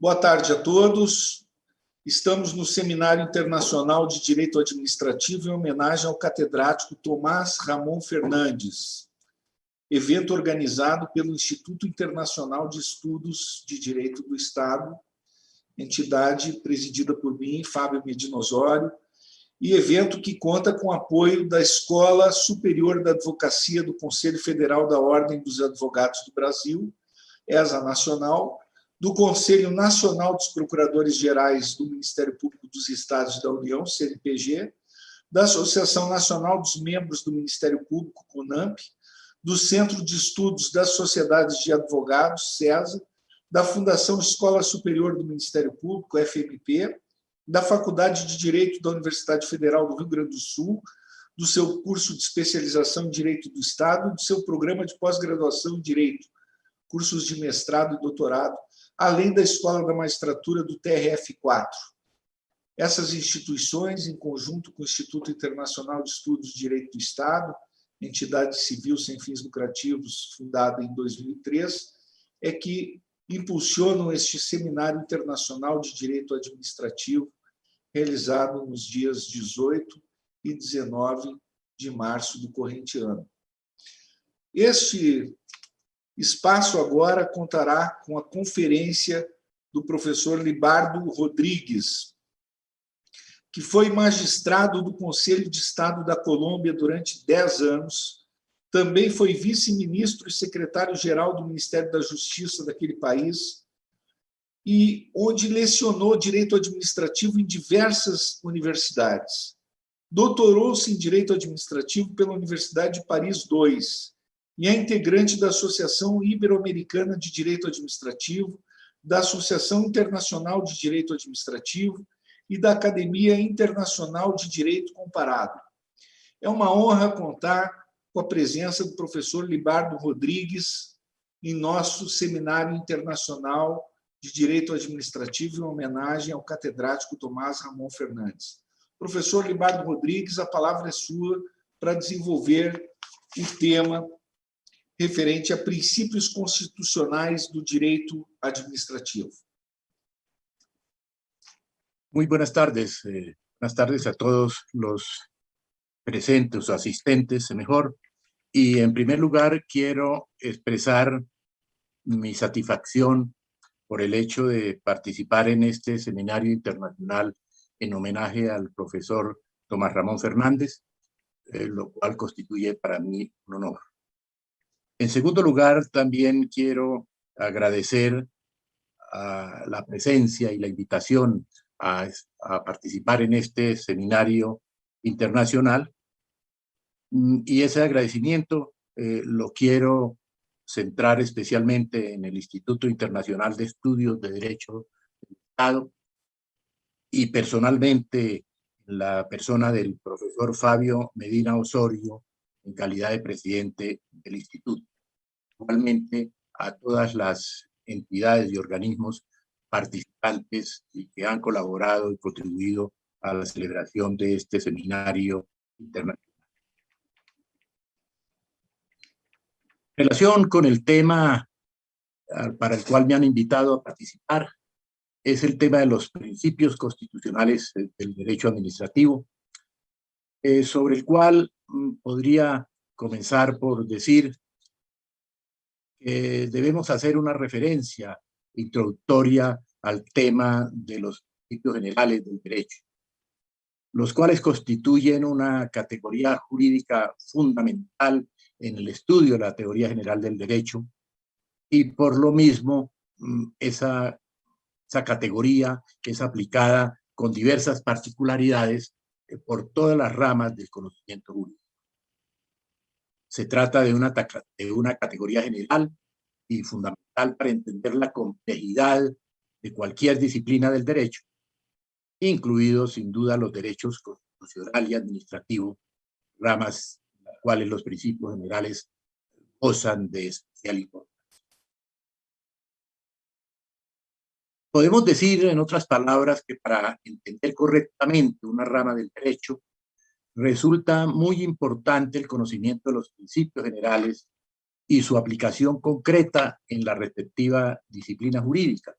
Boa tarde a todos. Estamos no Seminário Internacional de Direito Administrativo em homenagem ao catedrático Tomás Ramon Fernandes, evento organizado pelo Instituto Internacional de Estudos de Direito do Estado, entidade presidida por mim, Fábio Medina Osório, e evento que conta com o apoio da Escola Superior da Advocacia do Conselho Federal da Ordem dos Advogados do Brasil, ESA Nacional, do Conselho Nacional dos Procuradores-Gerais do Ministério Público dos Estados da União, CNPG, da Associação Nacional dos Membros do Ministério Público, CONAMP, do Centro de Estudos das Sociedades de Advogados, CESA, da Fundação Escola Superior do Ministério Público, FMP, da Faculdade de Direito da Universidade Federal do Rio Grande do Sul, do seu curso de especialização em Direito do Estado, do seu programa de pós-graduação em Direito, cursos de mestrado e doutorado, além da Escola da Magistratura do TRF4. Essas instituições, em conjunto com o Instituto Internacional de Estudos de Direito do Estado, entidade civil sem fins lucrativos, fundada em 2003, é que impulsionam este Seminário Internacional de Direito Administrativo, realizado nos dias 18 e 19 de março do corrente ano. Este espaço agora contará com a conferência do professor Libardo Rodrigues, que foi magistrado do Conselho de Estado da Colômbia durante 10 anos, também foi vice-ministro e secretário-geral do Ministério da Justiça daquele país, e onde lecionou Direito Administrativo em diversas universidades. Doutorou-se em Direito Administrativo pela Universidade de Paris II, e é integrante da Associação Ibero-Americana de Direito Administrativo, da Associação Internacional de Direito Administrativo e da Academia Internacional de Direito Comparado. É uma honra contar com a presença do professor Libardo Rodrigues em nosso Seminário Internacional de Direito Administrativo em homenagem ao catedrático Tomás Ramon Fernandes. Professor Libardo Rodrigues, a palavra é sua para desenvolver o tema referente a princípios constitucionais do direito administrativo. Muy buenas tardes. Buenas tardes a todos los presentes o asistentes, mejor. Y en primer lugar quiero expresar mi satisfacción por el hecho de participar en este seminario internacional en homenaje al profesor Tomás Ramón Fernández, lo cual constituye para mí un honor. En segundo lugar, también quiero agradecer a la presencia y la invitación a participar en este seminario internacional, y ese agradecimiento lo quiero centrar especialmente en el Instituto Internacional de Estudios de Derecho del Estado y personalmente en la persona del profesor Fábio Medina Osório en calidad de presidente del instituto. Igualmente a todas las entidades y organismos participantes y que han colaborado y contribuido a la celebración de este seminario internacional. En relación con el tema para el cual me han invitado a participar, es el tema de los principios constitucionales del derecho administrativo, sobre el cual podría comenzar por decir que debemos hacer una referencia introductoria al tema de los principios generales del derecho, los cuales constituyen una categoría jurídica fundamental en el estudio de la teoría general del derecho, y por lo mismo esa categoría es aplicada con diversas particularidades por todas las ramas del conocimiento jurídico. Se trata de una categoría general y fundamental para entender la complejidad de cualquier disciplina del derecho, incluidos sin duda los derechos constitucional y administrativo, ramas en las cuales los principios generales gozan de especial importancia. Podemos decir, en otras palabras, que para entender correctamente una rama del derecho, resulta muy importante el conocimiento de los principios generales y su aplicación concreta en la respectiva disciplina jurídica.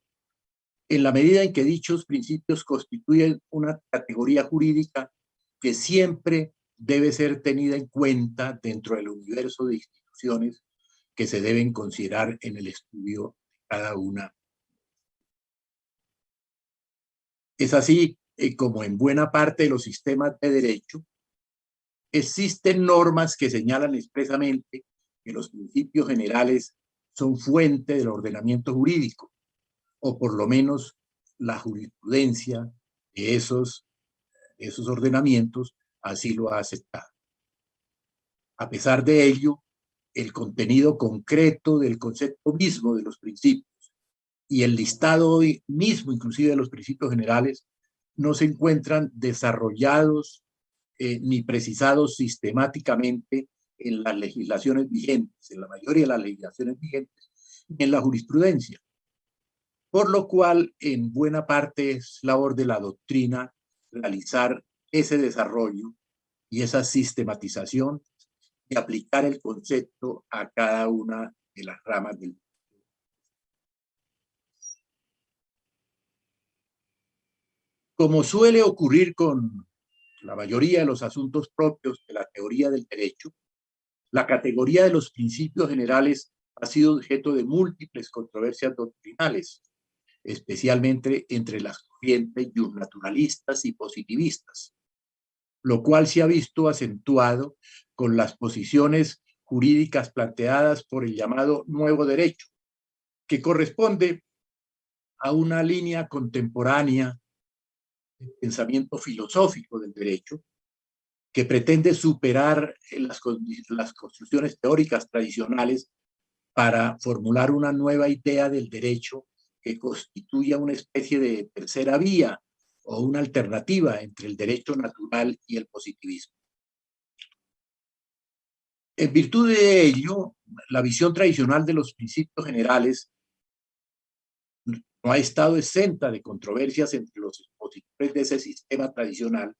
en la medida en que dichos principios constituyen una categoría jurídica que siempre debe ser tenida en cuenta dentro del universo de instituciones que se deben considerar en el estudio de cada una. Es así como en buena parte de los sistemas de derecho existen normas que señalan expresamente que los principios generales son fuente del ordenamiento jurídico, o por lo menos la jurisprudencia de esos ordenamientos así lo ha aceptado. A pesar de ello, el contenido concreto del concepto mismo de los principios y el listado mismo, inclusive de los principios generales, no se encuentran desarrollados ni precisados sistemáticamente en las legislaciones vigentes, en la mayoría de las legislaciones vigentes, en la jurisprudencia. Por lo cual, en buena parte es labor de la doctrina realizar ese desarrollo y esa sistematización y aplicar el concepto a cada una de las ramas del. Como suele ocurrir con la mayoría de los asuntos propios de la teoría del derecho, la categoría de los principios generales ha sido objeto de múltiples controversias doctrinales, especialmente entre las corrientes naturalistas y positivistas, lo cual se ha visto acentuado con las posiciones jurídicas planteadas por el llamado nuevo derecho, que corresponde a una línea contemporánea de pensamiento filosófico del derecho que pretende superar las construcciones teóricas tradicionales para formular una nueva idea del derecho que constituya una especie de tercera vía o una alternativa entre el derecho natural y el positivismo. En virtud de ello, la visión tradicional de los principios generales no ha estado exenta de controversias entre los expositores de ese sistema tradicional.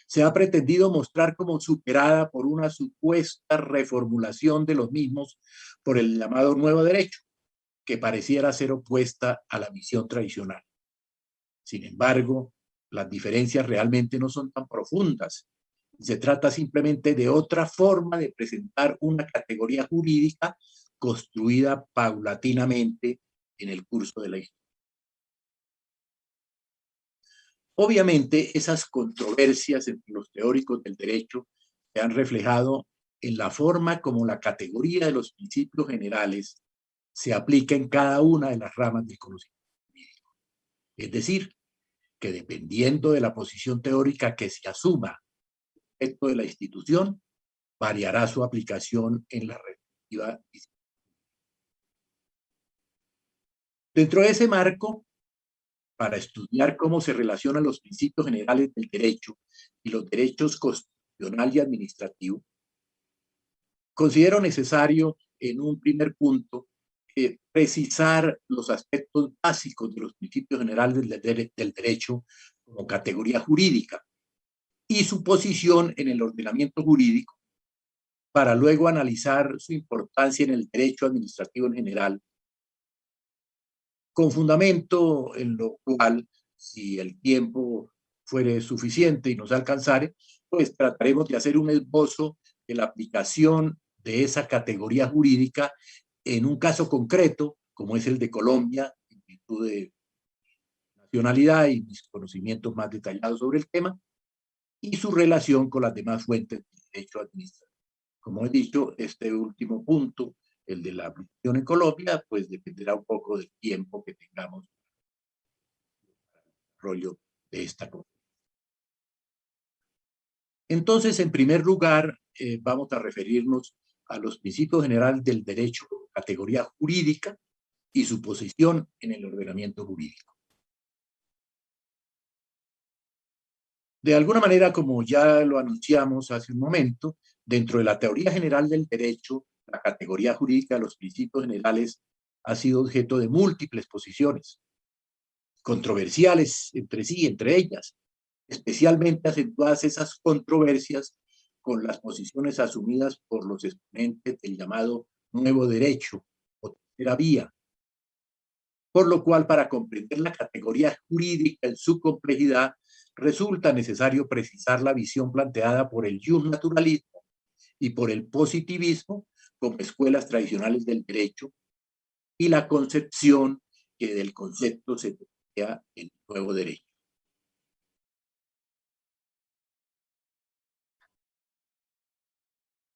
Se ha pretendido mostrar como superada por una supuesta reformulación de los mismos por el llamado nuevo derecho, que pareciera ser opuesta a la visión tradicional. Sin embargo, las diferencias realmente no son tan profundas. Se trata simplemente de otra forma de presentar una categoría jurídica construida paulatinamente en el curso de la historia. Obviamente, esas controversias entre los teóricos del derecho se han reflejado en la forma como la categoría de los principios generales se aplica en cada una de las ramas del conocimiento jurídico. Es decir, que dependiendo de la posición teórica que se asuma respecto de la institución, variará su aplicación en la respectiva disciplina. Dentro de ese marco, para estudiar cómo se relacionan los principios generales del derecho y los derechos constitucional y administrativo, considero necesario en un primer punto precisar los aspectos básicos de los principios generales del derecho como categoría jurídica y su posición en el ordenamiento jurídico, para luego analizar su importancia en el derecho administrativo en general, con fundamento en lo cual, si el tiempo fuere suficiente y nos alcanzare, pues trataremos de hacer un esbozo de la aplicación de esa categoría jurídica en un caso concreto, como es el de Colombia, en virtud de nacionalidad y mis conocimientos más detallados sobre el tema, y su relación con las demás fuentes de derecho administrativo. Como he dicho, este último punto, el de la aplicación en Colombia, pues dependerá un poco del tiempo que tengamos para el desarrollo de esta cosa. Entonces, en primer lugar, vamos a referirnos a los principios generales del derecho, categoría jurídica y su posición en el ordenamiento jurídico. De alguna manera, como ya lo anunciamos hace un momento, dentro de la teoría general del derecho, la categoría jurídica de los principios generales ha sido objeto de múltiples posiciones, controversiales entre sí, entre ellas, especialmente acentuadas esas controversias con las posiciones asumidas por los exponentes del llamado nuevo derecho o tercera vía, por lo cual para comprender la categoría jurídica en su complejidad resulta necesario precisar la visión planteada por el justnaturalismo y por el positivismo como escuelas tradicionales del derecho y la concepción que del concepto se crea el nuevo derecho.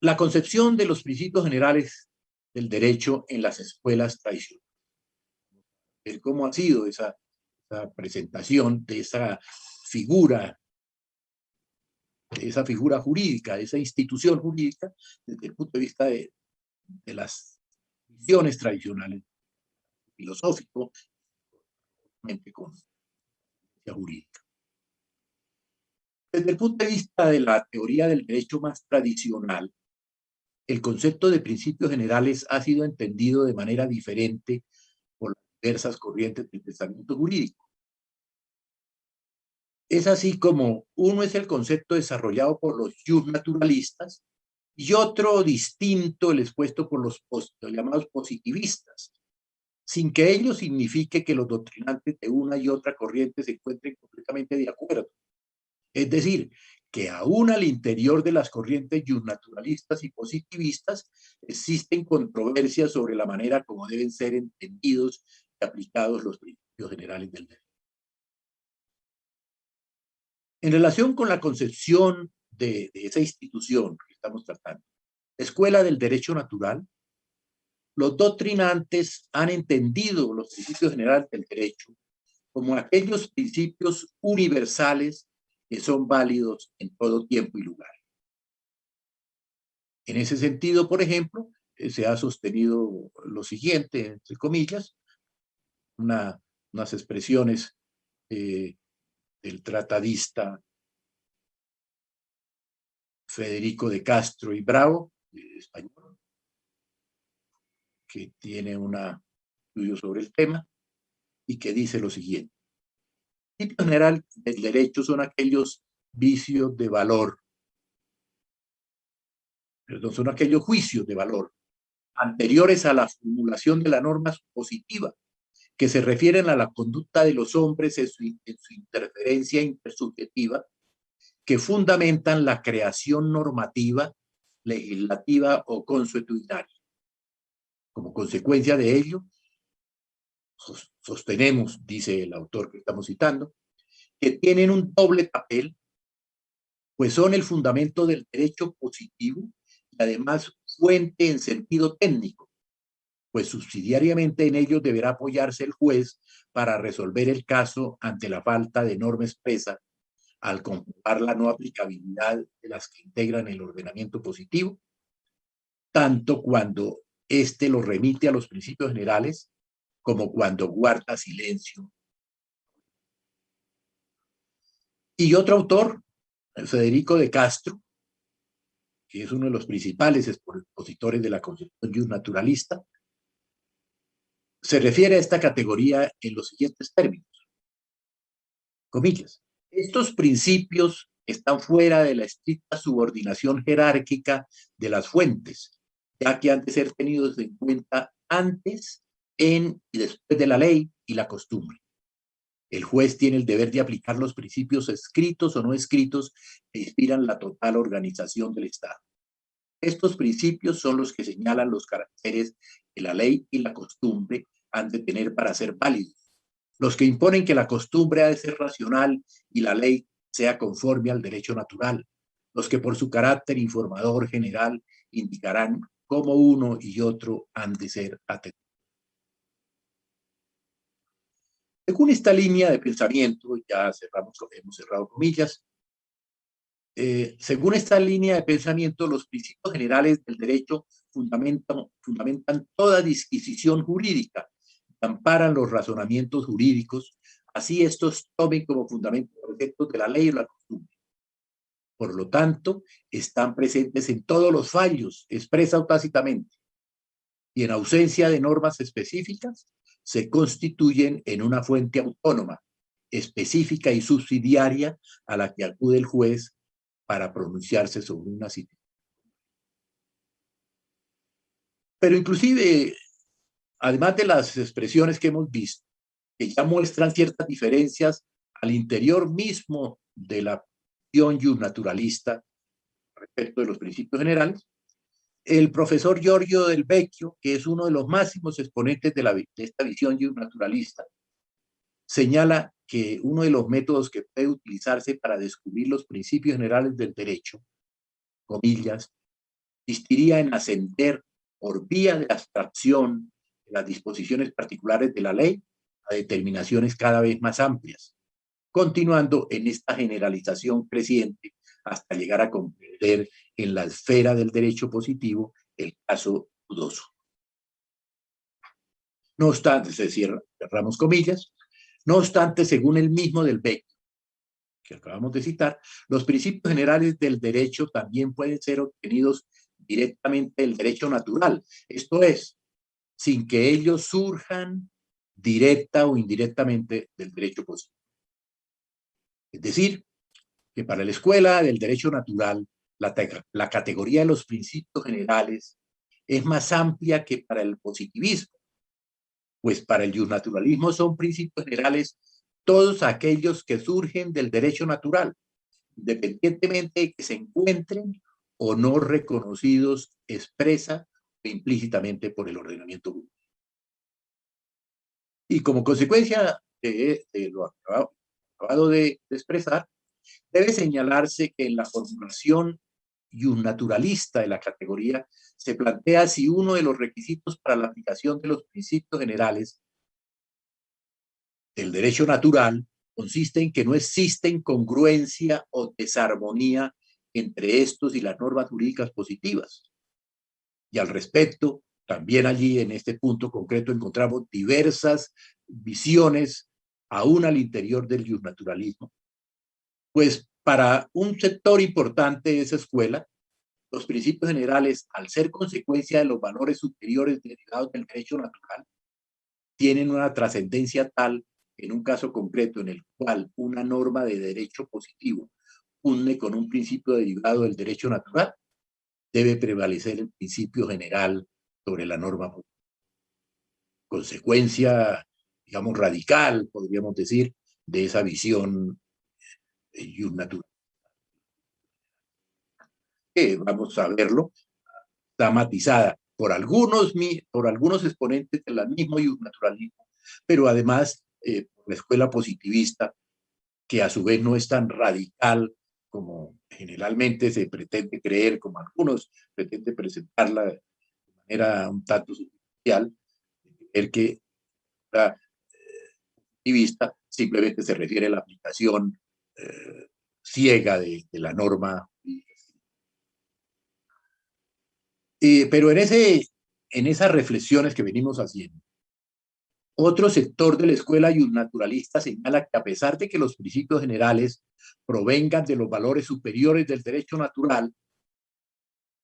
La concepción de los principios generales del derecho en las escuelas tradicionales. Ver cómo ha sido esa presentación de esa figura jurídica, de esa institución jurídica, desde el punto de vista de las visiones tradicionales, filosófico, con la jurídica. Desde el punto de vista de la teoría del derecho más tradicional, el concepto de principios generales ha sido entendido de manera diferente por las diversas corrientes del pensamiento jurídico. Es así como uno es el concepto desarrollado por los justnaturalistas y otro distinto el expuesto por los llamados positivistas, sin que ello signifique que los doctrinantes de una y otra corriente se encuentren completamente de acuerdo. Es decir, que aún al interior de las corrientes justnaturalistas y positivistas existen controversias sobre la manera como deben ser entendidos y aplicados los principios generales del derecho. En relación con la concepción de esa institución que estamos tratando, Escuela del Derecho Natural, los doctrinantes han entendido los principios generales del derecho como aquellos principios universales que son válidos en todo tiempo y lugar. En ese sentido, por ejemplo, se ha sostenido lo siguiente, entre comillas, unas expresiones del tratadista Federico de Castro y Bravo, español, que tiene un estudio sobre el tema y que dice lo siguiente. El principio general del derecho son aquellos vicios de valor, perdón, son aquellos juicios de valor anteriores a la formulación de la norma positiva, que se refieren a la conducta de los hombres en su interferencia intersubjetiva, que fundamentan la creación normativa, legislativa o consuetudinaria. Como consecuencia de ello, sostenemos, dice el autor que estamos citando, que tienen un doble papel, pues son el fundamento del derecho positivo y además fuente en sentido técnico, pues subsidiariamente en ellos deberá apoyarse el juez para resolver el caso ante la falta de norma expresa al comprobar la no aplicabilidad de las que integran el ordenamiento positivo, tanto cuando éste lo remite a los principios generales como cuando guarda silencio. Y otro autor, Federico de Castro, que es uno de los principales expositores de la concepción justnaturalista, se refiere a esta categoría en los siguientes términos. Comillas. Estos principios están fuera de la estricta subordinación jerárquica de las fuentes, ya que han de ser tenidos en cuenta antes, en y después de la ley y la costumbre. El juez tiene el deber de aplicar los principios escritos o no escritos que inspiran la total organización del Estado. Estos principios son los que señalan los caracteres que la ley y la costumbre han de tener para ser válidos, los que imponen que la costumbre ha de ser racional y la ley sea conforme al derecho natural, los que por su carácter informador general indicarán cómo uno y otro han de ser atendidos. Según esta línea de pensamiento, ya hemos cerrado comillas, según esta línea de pensamiento, los principios generales del derecho fundamentan toda disquisición jurídica, amparan los razonamientos jurídicos, así estos tomen como fundamento los efectos de la ley o la costumbre. Por lo tanto, están presentes en todos los fallos, expresa o tácitamente, y en ausencia de normas específicas, se constituyen en una fuente autónoma, específica y subsidiaria a la que acude el juez para pronunciarse sobre una situación. Pero inclusive, además de las expresiones que hemos visto, que ya muestran ciertas diferencias al interior mismo de la visión naturalista respecto de los principios generales. El profesor Giorgio Del Vecchio, que es uno de los máximos exponentes de esta visión naturalista, señala que uno de los métodos que puede utilizarse para descubrir los principios generales del derecho, comillas, consistiría en ascender por vía de abstracción de las disposiciones particulares de la ley a determinaciones cada vez más amplias, continuando en esta generalización creciente hasta llegar a comprender en la esfera del derecho positivo el caso dudoso. No obstante, se cerramos comillas, no obstante, según el mismo Del Vecchio, que acabamos de citar, los principios generales del derecho también pueden ser obtenidos directamente del derecho natural, esto es, sin que ellos surjan directa o indirectamente del derecho positivo. Es decir, que para la escuela del derecho natural, la categoría de los principios generales es más amplia que para el positivismo, pues para el naturalismo son principios generales todos aquellos que surgen del derecho natural, independientemente de que se encuentren o no reconocidos expresa o implícitamente por el ordenamiento jurídico. Y como consecuencia de lo acabado de expresar, debe señalarse que en la formulación naturalista de la categoría se plantea si uno de los requisitos para la aplicación de los principios generales del derecho natural consiste en que no existe incongruencia o desarmonía entre estos y las normas jurídicas positivas. Y al respecto, también allí en este punto concreto encontramos diversas visiones, aún al interior del naturalismo. Pues para un sector importante de esa escuela, los principios generales, al ser consecuencia de los valores superiores derivados del derecho natural, tienen una trascendencia tal en un caso concreto en el cual una norma de derecho positivo une con un principio derivado del derecho natural, debe prevalecer el principio general sobre la norma positiva. Consecuencia, digamos, radical, podríamos decir, de esa visión natural. Vamos a verlo, está matizada por algunos exponentes del mismo naturalismo, pero además por la escuela positivista, que a su vez no es tan radical como generalmente se pretende creer, como algunos pretenden presentarla de manera un tanto superficial, el que la positivista simplemente se refiere a la aplicación ciega de la norma. Pero en esas reflexiones que venimos haciendo, otro sector de la escuela naturalista señala que a pesar de que los principios generales provengan de los valores superiores del derecho natural,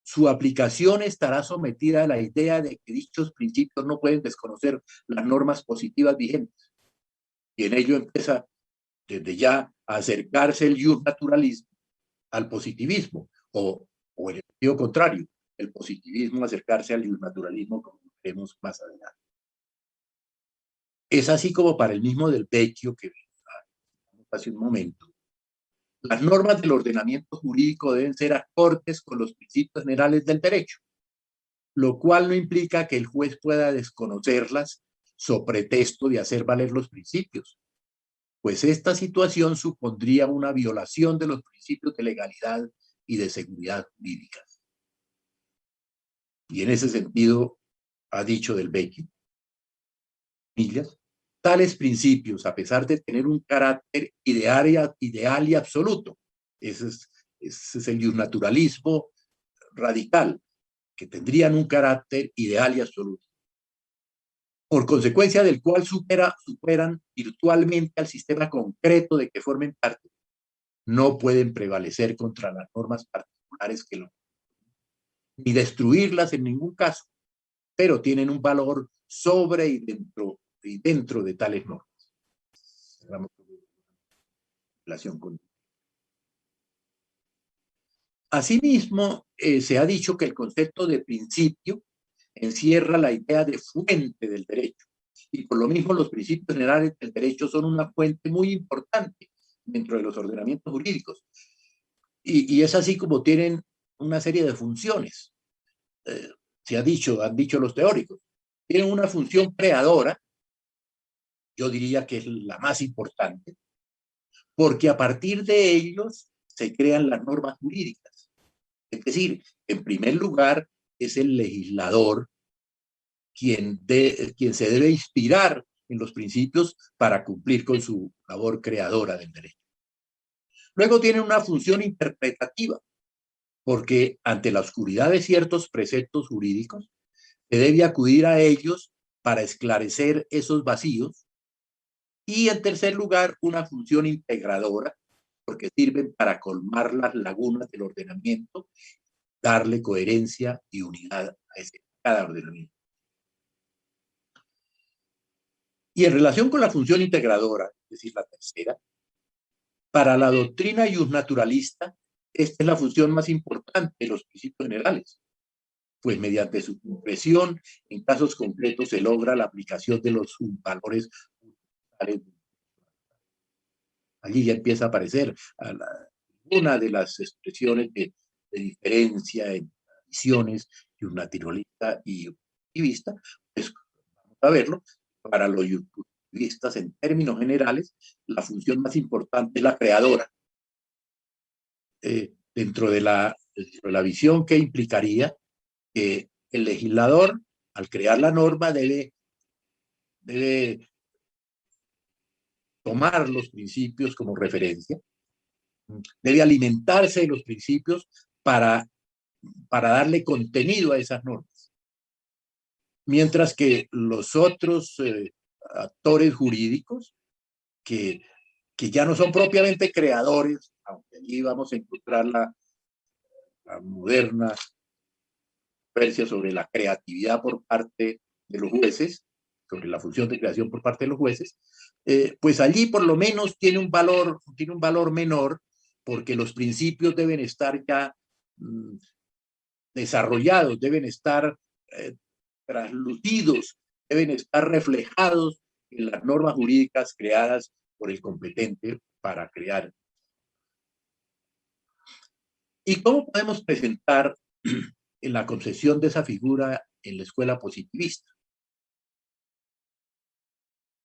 su aplicación estará sometida a la idea de que dichos principios no pueden desconocer las normas positivas vigentes. Y en ello empieza desde ya a acercarse el naturalismo al positivismo, o el sentido contrario, el positivismo acercarse al naturalismo, como veremos más adelante. Es así como para el mismo Del Vecchio, que hace un momento, las normas del ordenamiento jurídico deben ser acordes con los principios generales del derecho, lo cual no implica que el juez pueda desconocerlas sobre pretexto de hacer valer los principios, pues esta situación supondría una violación de los principios de legalidad y de seguridad jurídica. Y en ese sentido, ha dicho Del Vecchio, tales principios, a pesar de tener un carácter ideal y absoluto, ese es el naturalismo radical, que tendrían un carácter ideal y absoluto, por consecuencia del cual superan virtualmente al sistema concreto de que formen parte, no pueden prevalecer contra las normas particulares que lo, ni destruirlas en ningún caso, pero tienen un valor sobre y dentro de tales normas. Asimismo, se ha dicho que el concepto de principio encierra la idea de fuente del derecho, Y por lo mismo los principios generales del derecho son una fuente muy importante dentro de los ordenamientos jurídicos. Y es así como tienen una serie de funciones. Han dicho los teóricos. Tienen una función creadora, yo diría que es la más importante, porque a partir de ellos se crean las normas jurídicas. Es decir, en primer lugar, es el legislador quien se debe inspirar en los principios para cumplir con su labor creadora del derecho. Luego tiene una función interpretativa, porque ante la oscuridad de ciertos preceptos jurídicos, se debe acudir a ellos para esclarecer esos vacíos. Y en tercer lugar, una función integradora, porque sirven para colmar las lagunas del ordenamiento, darle coherencia y unidad a cada ordenamiento. Y en relación con la función integradora, es decir, la tercera, para la doctrina iusnaturalista, esta es la función más importante de los principios generales, pues mediante su concreción, en casos concretos se logra la aplicación de los valores fundamentales. Allí ya empieza a aparecer una de las expresiones de diferencia en visiones iusnaturalista y positivista, pues vamos a verlo. Para los iusnaturalistas, en términos generales, la función más importante es la creadora. Dentro de la visión que implicaría que el legislador, al crear la norma, debe tomar los principios como referencia, debe alimentarse de los principios para darle contenido a esas normas. Mientras que los otros actores jurídicos, que ya no son propiamente creadores, aunque allí vamos a encontrar la moderna controversia sobre la creatividad por parte de los jueces, sobre la función de creación por parte de los jueces, pues allí por lo menos tiene un valor menor, porque los principios deben estar ya desarrollados, deben estar traslucidos, deben estar reflejados en las normas jurídicas creadas por el competente para crear. ¿Y cómo podemos presentar en la concepción de esa figura en la escuela positivista?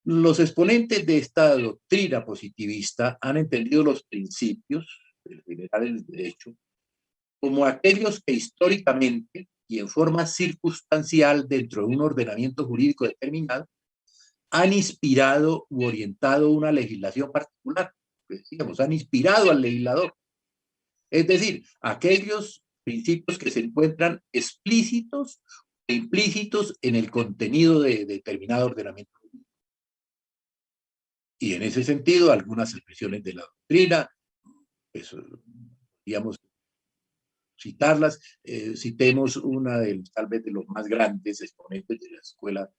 Los exponentes de esta doctrina positivista han entendido los principios generales del derecho como aquellos que históricamente y en forma circunstancial dentro de un ordenamiento jurídico determinado han inspirado u orientado una legislación particular. Pues, digamos, han inspirado al legislador. Es decir, aquellos principios que se encuentran explícitos e implícitos en el contenido de determinado ordenamiento. Y en ese sentido, algunas expresiones de la doctrina, pues, digamos, citarlas, citemos una de, tal vez, de los más grandes exponentes de la escuela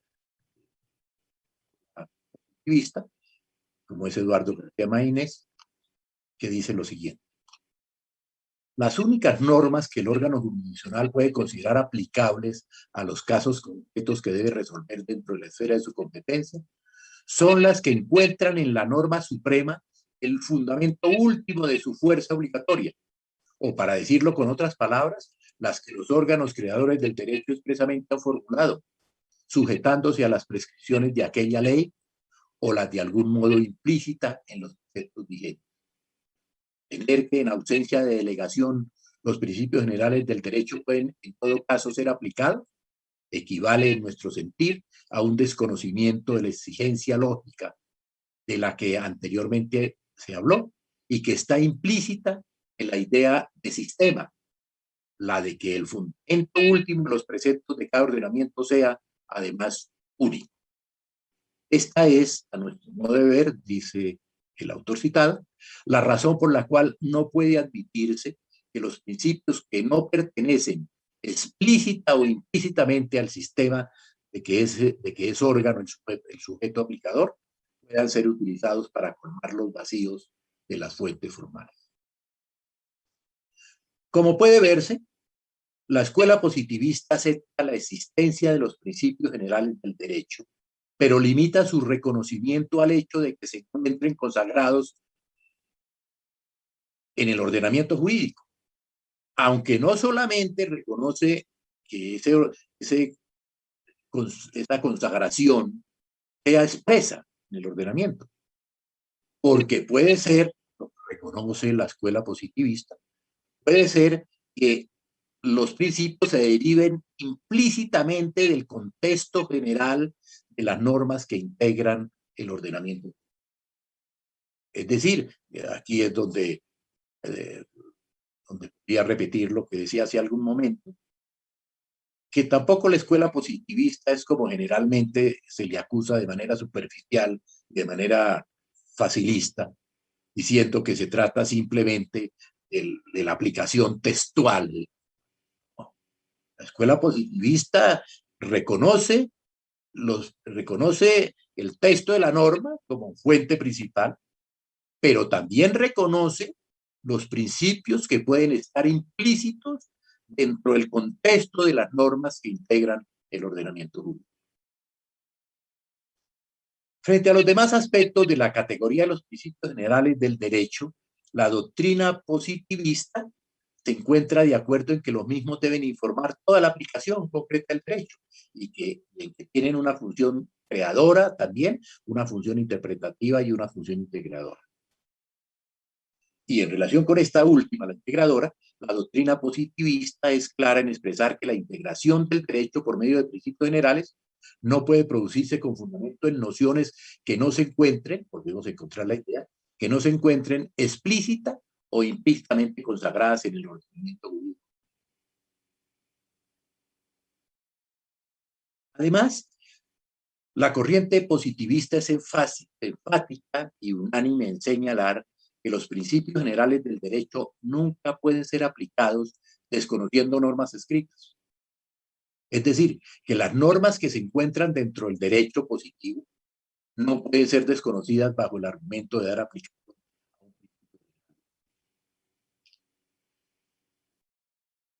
activista, como es Eduardo García Maínez, que dice lo siguiente: las únicas normas que el órgano jurisdiccional puede considerar aplicables a los casos concretos que debe resolver dentro de la esfera de su competencia son las que encuentran en la norma suprema el fundamento último de su fuerza obligatoria, o para decirlo con otras palabras, las que los órganos creadores del derecho expresamente han formulado, sujetándose a las prescripciones de aquella ley o las de algún modo implícita en los preceptos vigentes. Tener que en ausencia de delegación los principios generales del derecho pueden en todo caso ser aplicados equivale en nuestro sentir a un desconocimiento de la exigencia lógica de la que anteriormente se habló y que está implícita en la idea de sistema, la de que el fundamento último de los preceptos de cada ordenamiento sea además único. Esta es, a nuestro modo de ver, dice el autor citado, la razón por la cual no puede admitirse que los principios que no pertenecen explícita o implícitamente al sistema de que es órgano el sujeto aplicador puedan ser utilizados para colmar los vacíos de las fuentes formales. Como puede verse, la escuela positivista acepta la existencia de los principios generales del derecho pero limita su reconocimiento al hecho de que se encuentren consagrados en el ordenamiento jurídico, aunque no solamente reconoce que esa consagración sea expresa en el ordenamiento, porque puede ser, lo que reconoce la escuela positivista, puede ser que los principios se deriven implícitamente del contexto general de las normas que integran el ordenamiento. Es decir, aquí es donde podría repetir lo que decía hace algún momento, que tampoco la escuela positivista es como generalmente se le acusa de manera superficial, de manera facilista, diciendo que se trata simplemente de la aplicación textual. La escuela positivista reconoce el texto de la norma como fuente principal, pero también reconoce los principios que pueden estar implícitos dentro del contexto de las normas que integran el ordenamiento jurídico. Frente a los demás aspectos de la categoría de los principios generales del derecho, la doctrina positivista se encuentra de acuerdo en que los mismos deben informar toda la aplicación concreta del derecho y que tienen una función creadora también, una función interpretativa y una función integradora. Y en relación con esta última, la integradora, la doctrina positivista es clara en expresar que la integración del derecho por medio de principios generales no puede producirse con fundamento en nociones que no se encuentren, volvemos a encontrar la idea, que no se encuentren explícita o implícitamente consagradas en el ordenamiento jurídico. Además, la corriente positivista es enfática y unánime en señalar que los principios generales del derecho nunca pueden ser aplicados desconociendo normas escritas. Es decir, que las normas que se encuentran dentro del derecho positivo no pueden ser desconocidas bajo el argumento de dar aplicación.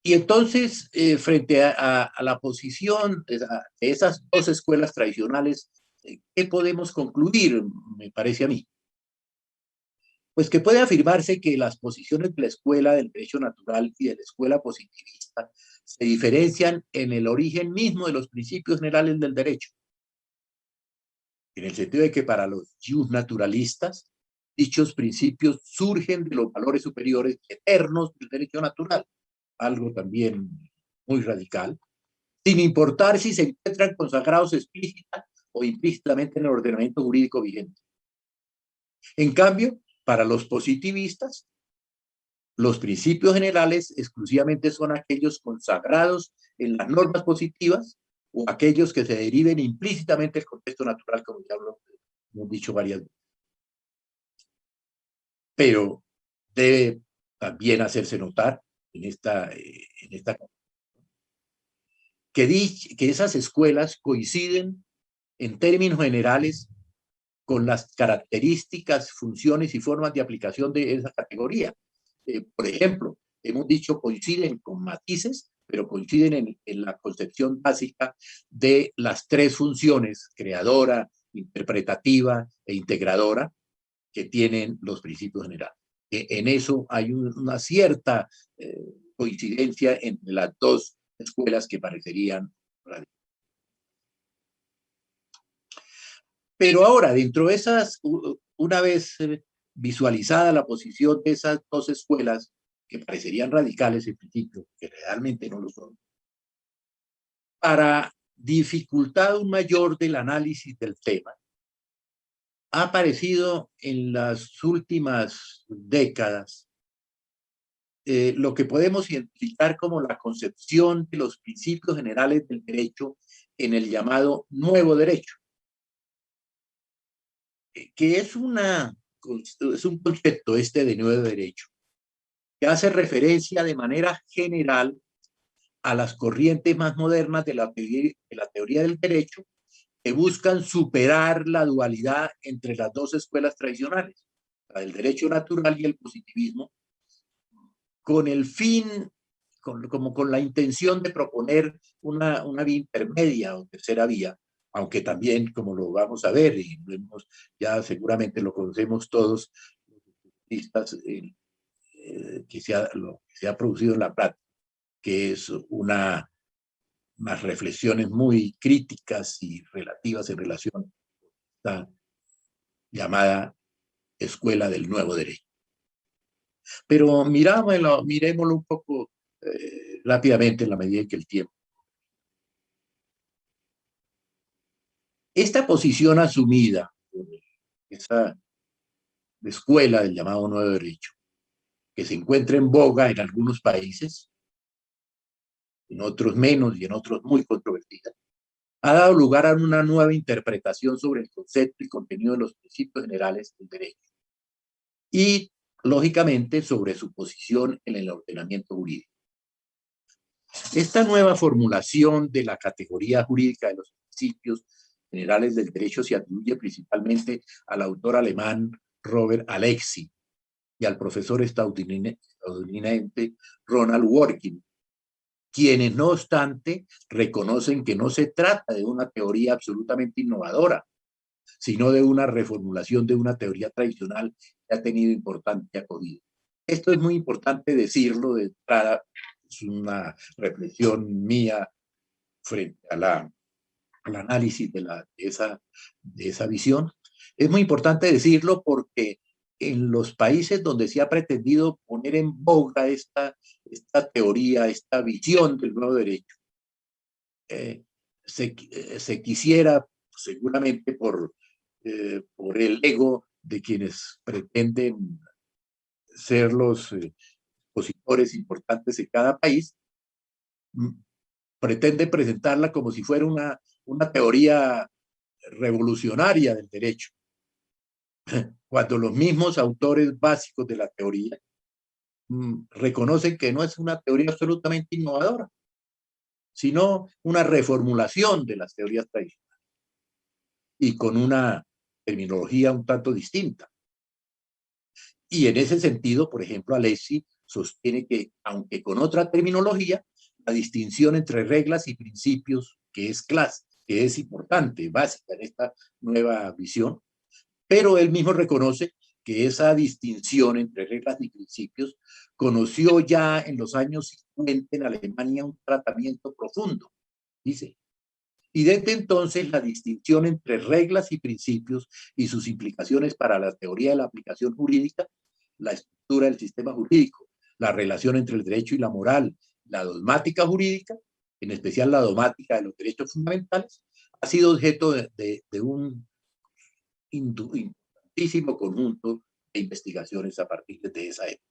Y entonces, frente a la posición de esas dos escuelas tradicionales, ¿qué podemos concluir, me parece a mí? Pues que puede afirmarse que las posiciones de la escuela del derecho natural y de la escuela positivista se diferencian en el origen mismo de los principios generales del derecho. En el sentido de que para los naturalistas, dichos principios surgen de los valores superiores eternos del derecho natural, algo también muy radical, sin importar si se encuentran consagrados explícita o implícitamente en el ordenamiento jurídico vigente. En cambio, para los positivistas, los principios generales exclusivamente son aquellos consagrados en las normas positivas o aquellos que se deriven implícitamente del contexto natural, como ya lo hemos dicho varias veces. Pero debe también hacerse notar que esas escuelas coinciden en términos generales con las características, funciones y formas de aplicación de esa categoría. Por ejemplo, hemos dicho coinciden con matices, pero coinciden en la concepción básica de las tres funciones, creadora, interpretativa e integradora, que tienen los principios generales. En eso hay una cierta coincidencia entre las dos escuelas que parecerían radicales. Pero ahora, dentro de esas, una vez visualizada la posición de esas dos escuelas, que parecerían radicales en principio, que realmente no lo son, para dificultad aún mayor del análisis del tema, ha aparecido en las últimas décadas lo que podemos identificar como la concepción de los principios generales del derecho en el llamado nuevo derecho, que es un concepto de nuevo derecho, que hace referencia de manera general a las corrientes más modernas de la teoría del derecho que buscan superar la dualidad entre las dos escuelas tradicionales, la del derecho natural y el positivismo, con el fin, con la intención de proponer una vía intermedia o tercera vía aunque también, como lo vamos a ver, y ya seguramente lo conocemos todos, que lo que se ha producido en la práctica, que es unas reflexiones muy críticas y relativas en relación a esta llamada Escuela del Nuevo Derecho. Pero miremoslo un poco rápidamente en la medida en que el tiempo. Esta posición asumida por esa escuela del llamado Nuevo Derecho, que se encuentra en boga en algunos países, en otros menos y en otros muy controvertida, ha dado lugar a una nueva interpretación sobre el concepto y contenido de los principios generales del derecho y, lógicamente, sobre su posición en el ordenamiento jurídico. Esta nueva formulación de la categoría jurídica de los principios generales del derecho se atribuye principalmente al autor alemán Robert Alexy y al profesor estadounidense Ronald Dworkin, quienes, no obstante, reconocen que no se trata de una teoría absolutamente innovadora, sino de una reformulación de una teoría tradicional que ha tenido importante acogida. Esto es muy importante decirlo de entrada, es una reflexión mía frente al análisis de esa visión. Es muy importante decirlo porque en los países donde se ha pretendido poner en boga esta teoría, esta visión del nuevo derecho, se quisiera, seguramente por el ego de quienes pretenden ser los expositores importantes en cada país, pretende presentarla como si fuera una teoría revolucionaria del derecho, cuando los mismos autores básicos de la teoría reconocen que no es una teoría absolutamente innovadora, sino una reformulación de las teorías tradicionales y con una terminología un tanto distinta. Y en ese sentido, por ejemplo, Alexy sostiene que, aunque con otra terminología, la distinción entre reglas y principios, que es importante, básica en esta nueva visión, pero él mismo reconoce que esa distinción entre reglas y principios conoció ya en los años 50 en Alemania un tratamiento profundo, dice. Y desde entonces la distinción entre reglas y principios y sus implicaciones para la teoría de la aplicación jurídica, la estructura del sistema jurídico, la relación entre el derecho y la moral, la dogmática jurídica, en especial la dogmática de los derechos fundamentales, ha sido objeto de un importantísimo conjunto de investigaciones a partir de esa época.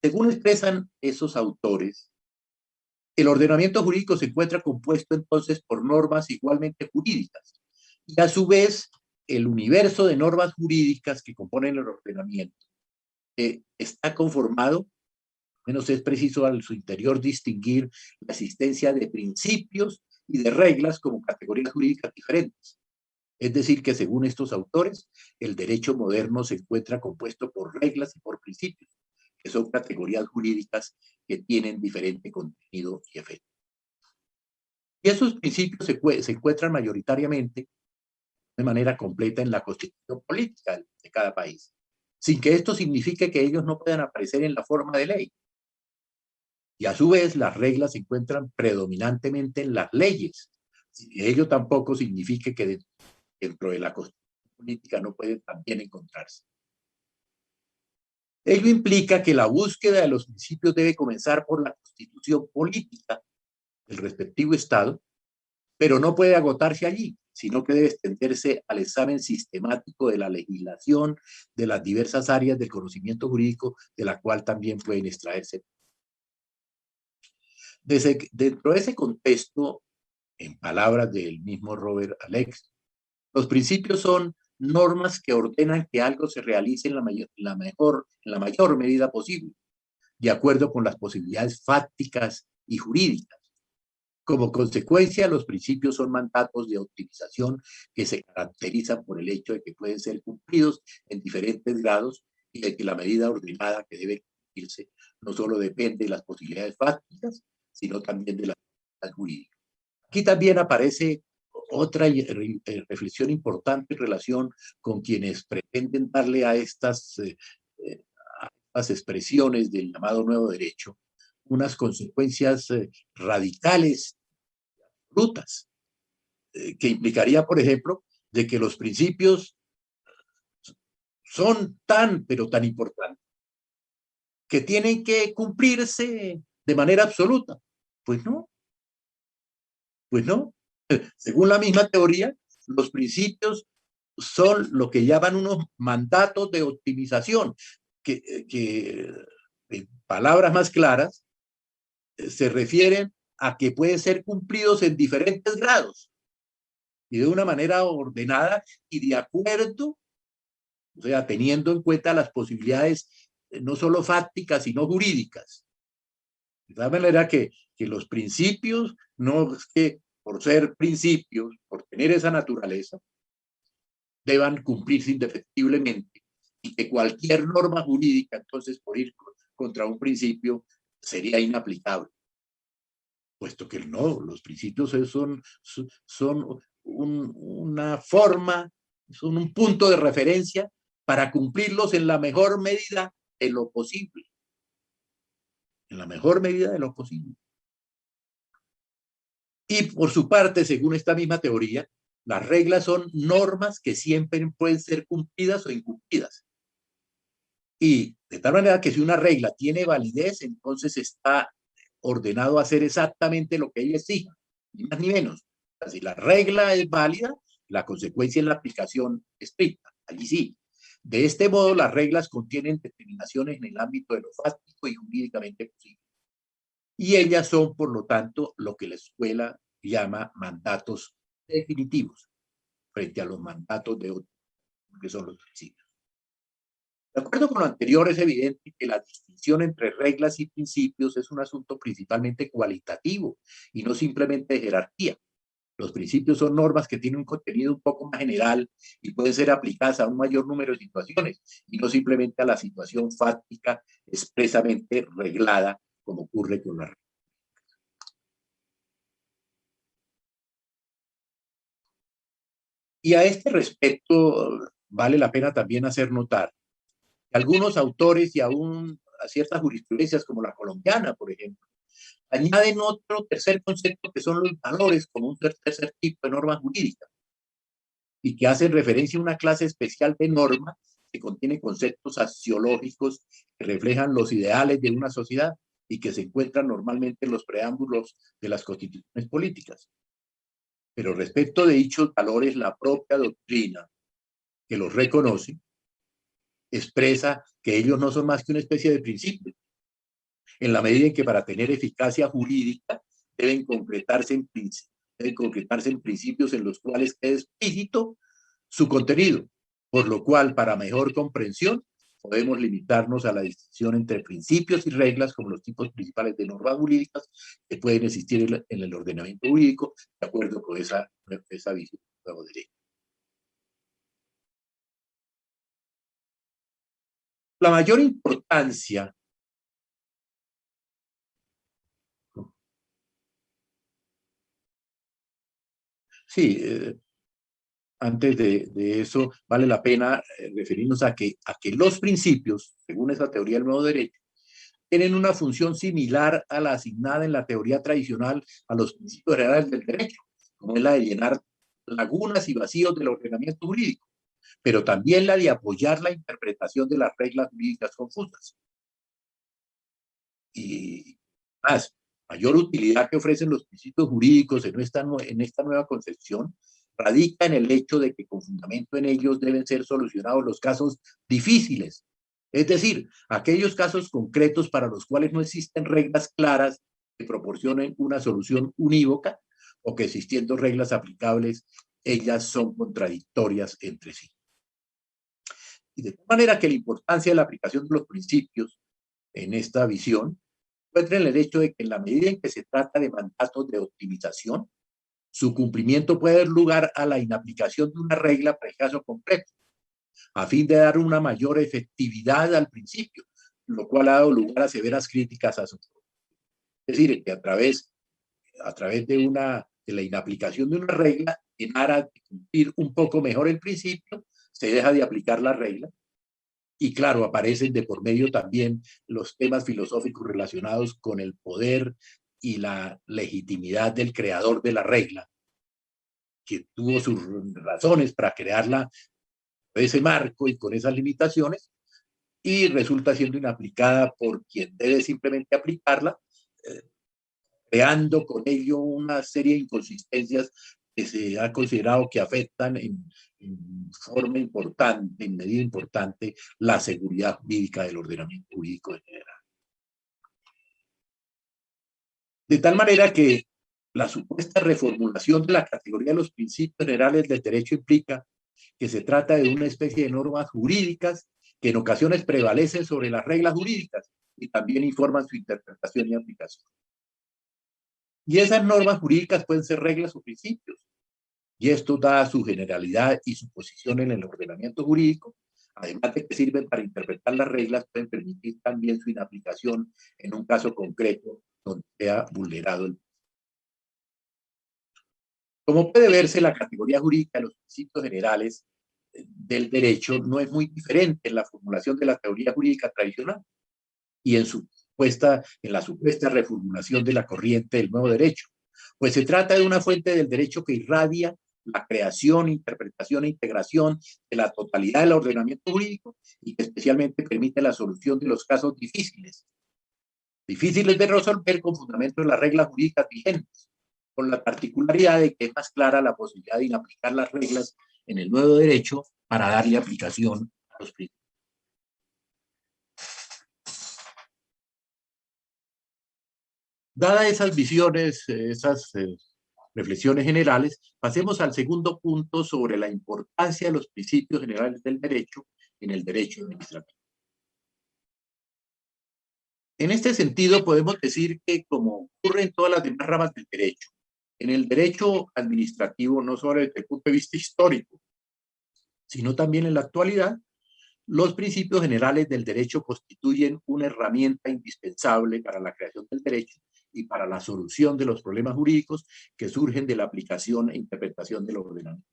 Según expresan esos autores, el ordenamiento jurídico se encuentra compuesto entonces por normas igualmente jurídicas y a su vez el universo de normas jurídicas que componen el ordenamiento está conformado, menos es preciso a su interior distinguir la existencia de principios y de reglas como categorías jurídicas diferentes. Es decir, que según estos autores, el derecho moderno se encuentra compuesto por reglas y por principios, que son categorías jurídicas que tienen diferente contenido y efecto. Y esos principios se encuentran mayoritariamente de manera completa en la constitución política de cada país, sin que esto signifique que ellos no puedan aparecer en la forma de ley. Y a su vez, las reglas se encuentran predominantemente en las leyes, sin que ello tampoco signifique que dentro de la constitución política no pueden también encontrarse. Ello implica que la búsqueda de los principios debe comenzar por la constitución política del respectivo Estado, pero no puede agotarse allí, sino que debe extenderse al examen sistemático de la legislación de las diversas áreas del conocimiento jurídico, de la cual también pueden extraerse. Dentro de ese contexto, en palabras del mismo Robert Alexy, los principios son normas que ordenan que algo se realice en la mayor medida posible, de acuerdo con las posibilidades fácticas y jurídicas. Como consecuencia, los principios son mandatos de optimización que se caracterizan por el hecho de que pueden ser cumplidos en diferentes grados y de que la medida ordenada que debe cumplirse no solo depende de las posibilidades fácticas, sino también de la jurídica. Aquí también aparece otra reflexión importante en relación con quienes pretenden darle a estas expresiones del llamado nuevo derecho unas consecuencias radicales, brutas, que implicaría, por ejemplo, de que los principios son tan, pero tan importantes, que tienen que cumplirse de manera absoluta. Pues no, pues no. Según la misma teoría, los principios son lo que llaman unos mandatos de optimización, que en palabras más claras, se refieren a que pueden ser cumplidos en diferentes grados y de una manera ordenada y de acuerdo, o sea, teniendo en cuenta las posibilidades no solo fácticas, sino jurídicas. De tal manera que los principios, no es que por ser principios, por tener esa naturaleza, deban cumplirse indefectiblemente y que cualquier norma jurídica, entonces, por ir contra un principio, sería inaplicable. Puesto que no, los principios son una forma, son un punto de referencia para cumplirlos en la mejor medida de lo posible. En la mejor medida de lo posible. Y por su parte, según esta misma teoría, las reglas son normas que siempre pueden ser cumplidas o incumplidas. Y de tal manera que si una regla tiene validez, entonces está ordenado a hacer exactamente lo que ella exija, ni más ni menos. O sea, si la regla es válida, la consecuencia es la aplicación estricta. Allí sí. De este modo, las reglas contienen determinaciones en el ámbito de lo fáctico y jurídicamente posible. Y ellas son, por lo tanto, lo que la escuela llama mandatos definitivos, frente a los mandatos de otros, que son los principios. De acuerdo con lo anterior, es evidente que la distinción entre reglas y principios es un asunto principalmente cualitativo y no simplemente de jerarquía. Los principios son normas que tienen un contenido un poco más general y pueden ser aplicadas a un mayor número de situaciones y no simplemente a la situación fáctica expresamente reglada, como ocurre con la regla. Y a este respecto, vale la pena también hacer notar que algunos autores y aún a ciertas jurisprudencias como la colombiana, por ejemplo, añaden otro tercer concepto que son los valores como un tercer tipo de norma jurídica y que hacen referencia a una clase especial de norma que contiene conceptos axiológicos que reflejan los ideales de una sociedad y que se encuentran normalmente en los preámbulos de las constituciones políticas. Pero respecto de dichos valores, la propia doctrina que los reconoce expresa que ellos no son más que una especie de principios, en la medida en que para tener eficacia jurídica deben concretarse en principios en los cuales quede explícito su contenido, por lo cual, para mejor comprensión, podemos limitarnos a la distinción entre principios y reglas como los tipos principales de normas jurídicas que pueden existir en el ordenamiento jurídico, de acuerdo con esa visión del nuevo derecho. La mayor importancia antes de eso, vale la pena referirnos a que los principios, según esa teoría del nuevo derecho, tienen una función similar a la asignada en la teoría tradicional a los principios generales del derecho, como es la de llenar lagunas y vacíos del ordenamiento jurídico, pero también la de apoyar la interpretación de las reglas jurídicas confusas. Y más, mayor utilidad que ofrecen los principios jurídicos en esta nueva concepción radica en el hecho de que con fundamento en ellos deben ser solucionados los casos difíciles, es decir, aquellos casos concretos para los cuales no existen reglas claras que proporcionen una solución unívoca o que existiendo reglas aplicables, ellas son contradictorias entre sí. Y de tal manera que la importancia de la aplicación de los principios en esta visión encuentra en el hecho de que en la medida en que se trata de mandatos de optimización, su cumplimiento puede dar lugar a la inaplicación de una regla para el caso concreto, a fin de dar una mayor efectividad al principio, lo cual ha dado lugar a severas críticas a su. Es decir, que a través de una de la inaplicación de una regla en aras de cumplir un poco mejor el principio, se deja de aplicar la regla. Y claro, aparecen de por medio también los temas filosóficos relacionados con el poder y la legitimidad del creador de la regla, que tuvo sus razones para crearla de ese marco y con esas limitaciones, y resulta siendo inaplicada por quien debe simplemente aplicarla, creando con ello una serie de inconsistencias que se ha considerado que afectan en forma importante, en medida importante, la seguridad jurídica del ordenamiento jurídico en general. De tal manera que la supuesta reformulación de la categoría de los principios generales del derecho implica que se trata de una especie de normas jurídicas que en ocasiones prevalecen sobre las reglas jurídicas y también informan su interpretación y aplicación. Y esas normas jurídicas pueden ser reglas o principios. Y esto, dada su generalidad y su posición en el ordenamiento jurídico, además de que sirven para interpretar las reglas, pueden permitir también su inaplicación en un caso concreto donde sea vulnerado el. Como puede verse, la categoría jurídica de los principios generales del derecho no es muy diferente en la formulación de la teoría jurídica tradicional y en la supuesta reformulación de la corriente del nuevo derecho, pues se trata de una fuente del derecho que irradia la creación, interpretación e integración de la totalidad del ordenamiento jurídico y que especialmente permite la solución de los casos difíciles de resolver con fundamento en las reglas jurídicas vigentes, con la particularidad de que es más clara la posibilidad de inaplicar las reglas en el nuevo derecho para darle aplicación a los principios. Dadas esas visiones, esas reflexiones generales, pasemos al segundo punto sobre la importancia de los principios generales del derecho en el derecho administrativo. En este sentido, podemos decir que, como ocurre en todas las demás ramas del derecho, en el derecho administrativo, no solo desde el punto de vista histórico, sino también en la actualidad, los principios generales del derecho constituyen una herramienta indispensable para la creación del derecho y para la solución de los problemas jurídicos que surgen de la aplicación e interpretación del ordenamiento.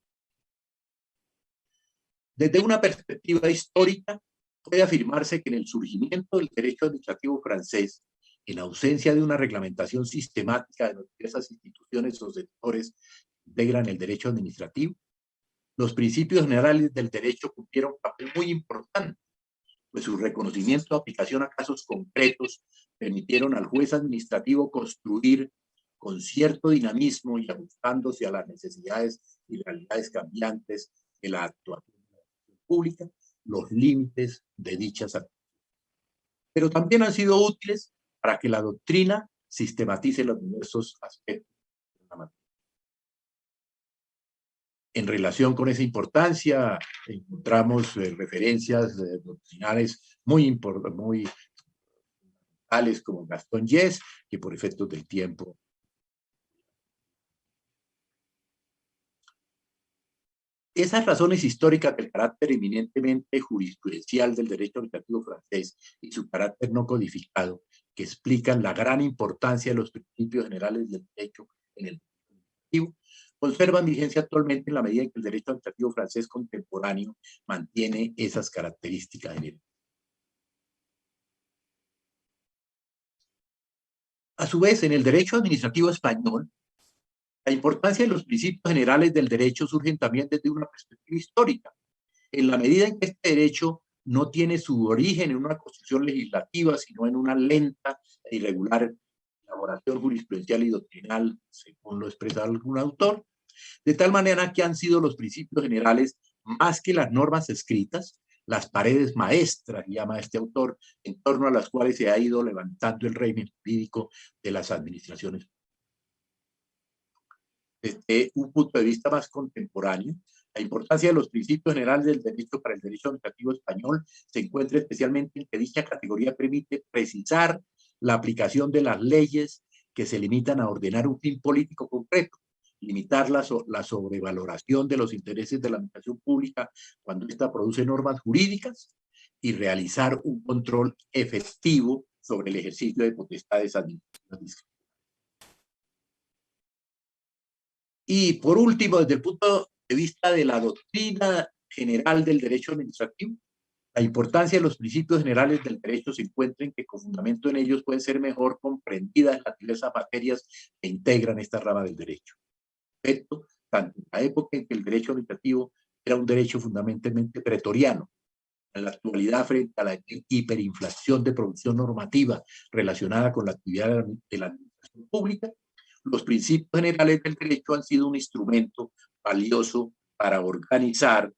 Desde una perspectiva histórica, puede afirmarse que en el surgimiento del derecho administrativo francés, en ausencia de una reglamentación sistemática de las diversas instituciones o sectores que integran el derecho administrativo, los principios generales del derecho cumplieron un papel muy importante, pues su reconocimiento, aplicación a casos concretos, permitieron al juez administrativo construir con cierto dinamismo y ajustándose a las necesidades y realidades cambiantes de la actuación pública, los límites de dichas actividades. Pero también han sido útiles para que la doctrina sistematice los diversos aspectos de la materia. En relación con esa importancia, encontramos referencias doctrinales muy tales como Gastón Yes, que por efectos del tiempo. Esas razones históricas del carácter eminentemente jurisprudencial del derecho administrativo francés y su carácter no codificado, que explican la gran importancia de los principios generales del derecho en el derecho administrativo, conservan vigencia actualmente en la medida en que el derecho administrativo francés contemporáneo mantiene esas características generales. A su vez, en el derecho administrativo español, la importancia de los principios generales del derecho surgen también desde una perspectiva histórica, en la medida en que este derecho no tiene su origen en una construcción legislativa, sino en una lenta e irregular elaboración jurisprudencial y doctrinal, según lo expresa algún autor, de tal manera que han sido los principios generales, más que las normas escritas, las paredes maestras, llama este autor, en torno a las cuales se ha ido levantando el régimen jurídico de las administraciones. Desde un punto de vista más contemporáneo, la importancia de los principios generales del derecho para el derecho administrativo español se encuentra especialmente en que dicha categoría permite precisar la aplicación de las leyes que se limitan a ordenar un fin político concreto, limitar la sobrevaloración de los intereses de la administración pública cuando ésta produce normas jurídicas y realizar un control efectivo sobre el ejercicio de potestades administrativas. Y por último, desde el punto de vista de la doctrina general del derecho administrativo, la importancia de los principios generales del derecho se encuentra en que con fundamento en ellos pueden ser mejor comprendidas las diversas materias que integran esta rama del derecho. Tanto en la época en que el derecho administrativo era un derecho fundamentalmente pretoriano, en la actualidad frente a la hiperinflación de producción normativa relacionada con la actividad de la administración pública, los principios generales del derecho han sido un instrumento valioso para organizar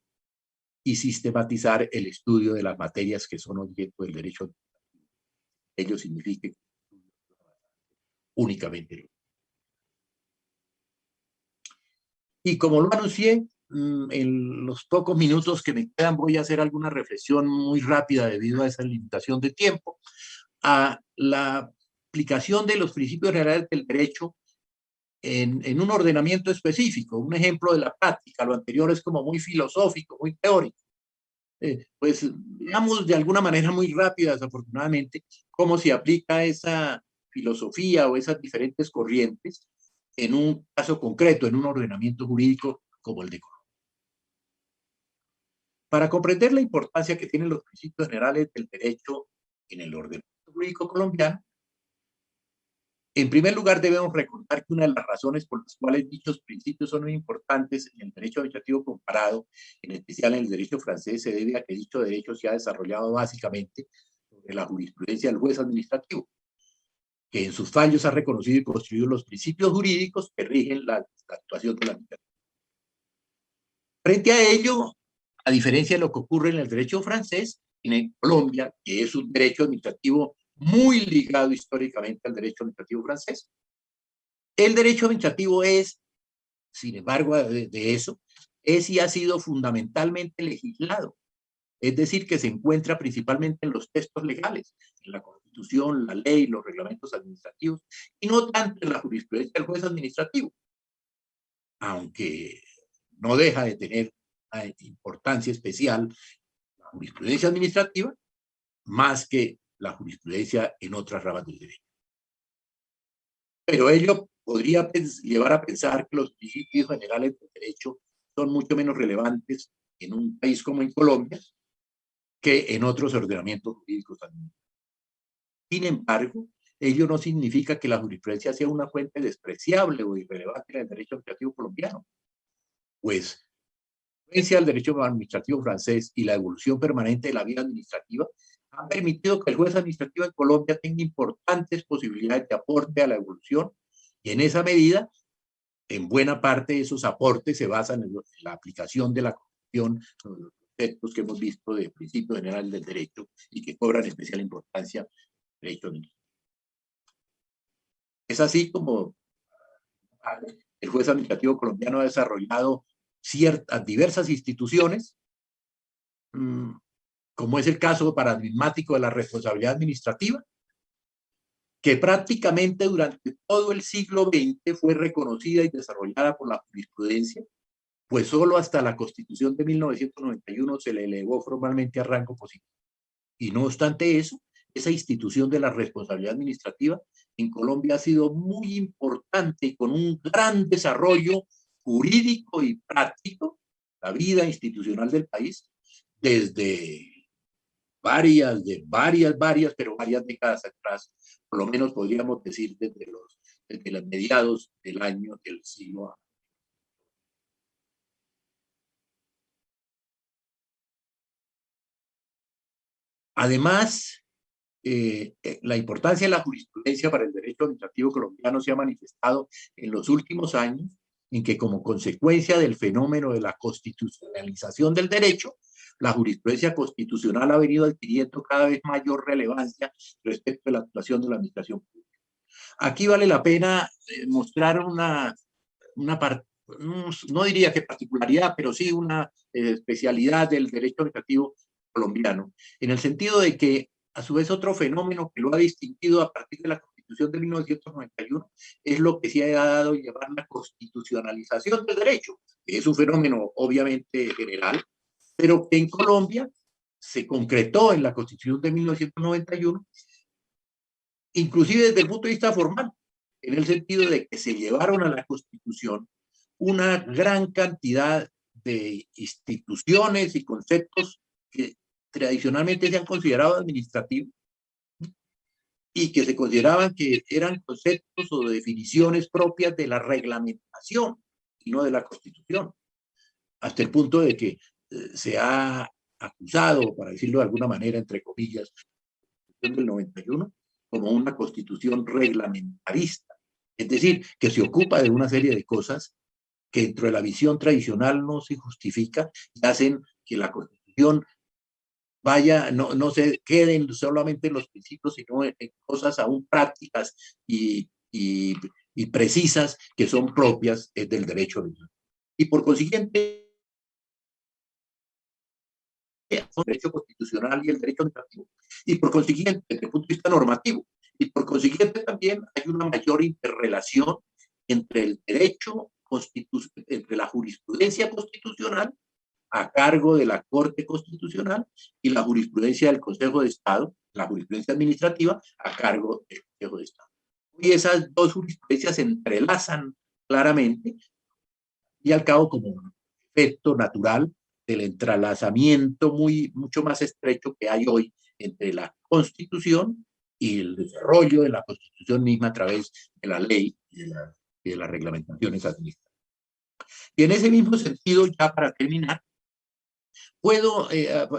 y sistematizar el estudio de las materias que son objeto del derecho administrativo. Ello significa únicamente. Y como lo anuncié, en los pocos minutos que me quedan voy a hacer alguna reflexión muy rápida debido a esa limitación de tiempo a la aplicación de los principios generales del derecho en un ordenamiento específico, un ejemplo de la práctica. Lo anterior es como muy filosófico, muy teórico. Pues veamos de alguna manera muy rápida, desafortunadamente, cómo se aplica esa filosofía o esas diferentes corrientes en un caso concreto, en un ordenamiento jurídico como el de Colombia. Para comprender la importancia que tienen los principios generales del derecho en el ordenamiento jurídico colombiano, en primer lugar debemos recordar que una de las razones por las cuales dichos principios son muy importantes en el derecho administrativo comparado, en especial en el derecho francés, se debe a que dicho derecho se ha desarrollado básicamente sobre la jurisprudencia del juez administrativo, que en sus fallos ha reconocido y construido los principios jurídicos que rigen la actuación de la administración. Frente a ello, a diferencia de lo que ocurre en el derecho francés, en Colombia, que es un derecho administrativo muy ligado históricamente al derecho administrativo francés, el derecho administrativo es, sin embargo, de eso, es y ha sido fundamentalmente legislado. Es decir, que se encuentra principalmente en los textos legales, en la Constitución, la ley, los reglamentos administrativos, y no tanto en la jurisprudencia del juez administrativo, aunque no deja de tener una importancia especial la jurisprudencia administrativa, más que la jurisprudencia en otras ramas del derecho. Pero ello podría llevar a pensar que los principios generales del derecho son mucho menos relevantes en un país como en Colombia que en otros ordenamientos jurídicos también. Sin embargo, ello no significa que la jurisprudencia sea una fuente despreciable o irrelevante en el derecho administrativo colombiano, pues la influencia del derecho administrativo francés y la evolución permanente de la vida administrativa han permitido que el juez administrativo en Colombia tenga importantes posibilidades de aporte a la evolución, y en esa medida, en buena parte, esos aportes se basan en la aplicación de la Constitución, los conceptos que hemos visto de principio general del derecho y que cobran especial importancia en el derecho administrativo. Es así como el juez administrativo colombiano ha desarrollado diversas instituciones, como es el caso paradigmático de la responsabilidad administrativa, que prácticamente durante todo el siglo XX fue reconocida y desarrollada por la jurisprudencia, pues solo hasta la Constitución de 1991 se le elevó formalmente a rango positivo. Y no obstante eso, esa institución de la responsabilidad administrativa en Colombia ha sido muy importante y con un gran desarrollo jurídico y práctico, la vida institucional del país, desde varias décadas atrás, por lo menos podríamos decir desde los mediados del año del siglo. Además, la importancia de la jurisprudencia para el derecho administrativo colombiano se ha manifestado en los últimos años, en que como consecuencia del fenómeno de la constitucionalización del derecho, la jurisprudencia constitucional ha venido adquiriendo cada vez mayor relevancia respecto a la actuación de la administración pública. Aquí vale la pena mostrar una parte, no diría que particularidad, pero sí una especialidad del derecho administrativo colombiano, en el sentido de que, a su vez, otro fenómeno que lo ha distinguido a partir de la Constitución de 1991 es lo que se ha dado a llamar la constitucionalización del derecho, que es un fenómeno obviamente general, pero que en Colombia se concretó en la Constitución de 1991, inclusive desde el punto de vista formal, en el sentido de que se llevaron a la Constitución una gran cantidad de instituciones y conceptos que tradicionalmente se han considerado administrativos y que se consideraban que eran conceptos o definiciones propias de la reglamentación y no de la Constitución, hasta el punto de que se ha acusado, para decirlo de alguna manera, entre comillas, del 91 como una constitución reglamentarista, es decir, que se ocupa de una serie de cosas que dentro de la visión tradicional no se justifica y hacen que la Constitución vaya, no se queden solamente en los principios, sino en cosas aún prácticas y precisas que son propias del derecho legal. Y por consiguiente, el derecho constitucional y el derecho administrativo. Y por consiguiente, desde el punto de vista normativo, y por consiguiente también hay una mayor interrelación entre el derecho entre la jurisprudencia constitucional a cargo de la Corte Constitucional y la jurisprudencia del Consejo de Estado, la jurisprudencia administrativa, a cargo del Consejo de Estado. Y esas dos jurisprudencias se entrelazan claramente y al cabo como un efecto natural del entrelazamiento mucho más estrecho que hay hoy entre la Constitución y el desarrollo de la Constitución misma a través de la ley y de las reglamentaciones administrativas. Y en ese mismo sentido, ya para terminar, puedo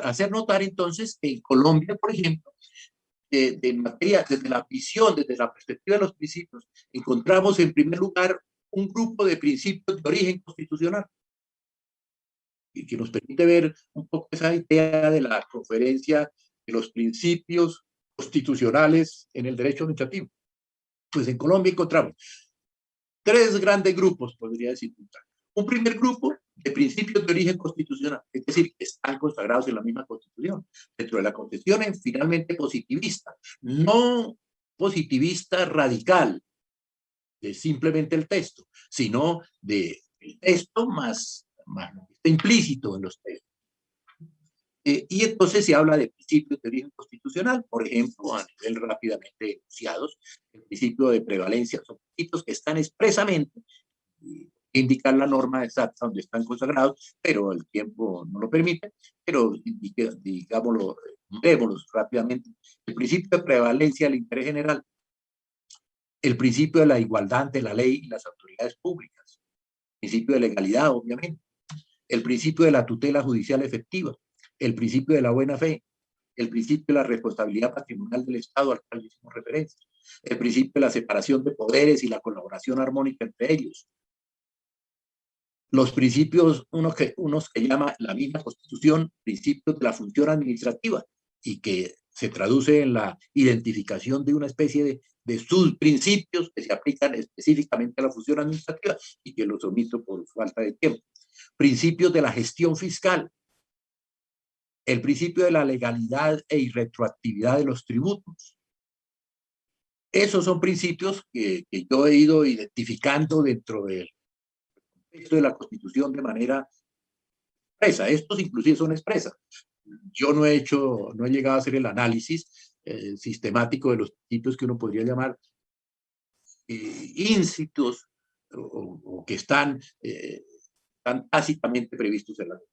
hacer notar entonces que en Colombia, por ejemplo, en materia, desde la visión, desde la perspectiva de los principios, encontramos en primer lugar un grupo de principios de origen constitucional y que nos permite ver un poco esa idea de la conferencia de los principios constitucionales en el derecho administrativo. Pues en Colombia encontramos tres grandes grupos, podría decir. Un primer grupo de principios de origen constitucional, es decir, que están consagrados en la misma Constitución. Dentro de la Constitución es finalmente positivista, no positivista radical, de simplemente el texto, sino del texto más implícito en los textos. Y entonces se habla de principios de origen constitucional, por ejemplo, a nivel rápidamente enunciados, el principio de prevalencia, son principios que están expresamente indicar la norma exacta donde están consagrados, pero el tiempo no lo permite, pero digámoslo, vémoslos rápidamente. El principio de prevalencia del interés general, el principio de la igualdad ante la ley y las autoridades públicas, el principio de legalidad, obviamente, el principio de la tutela judicial efectiva, el principio de la buena fe, el principio de la responsabilidad patrimonial del Estado al cual hicimos referencia, el principio de la separación de poderes y la colaboración armónica entre ellos, los principios, unos que llama la misma Constitución, principios de la función administrativa, y que se traduce en la identificación de una especie de sus principios que se aplican específicamente a la función administrativa y que los omito por falta de tiempo. Principios de la gestión fiscal, el principio de la legalidad e irretroactividad de los tributos. Esos son principios que yo he ido identificando dentro del texto de la Constitución de manera expresa. Estos inclusive son expresas. Yo no he llegado a hacer el análisis sistemático de los principios que uno podría llamar íncitos o que están tácitamente previstos en la ley.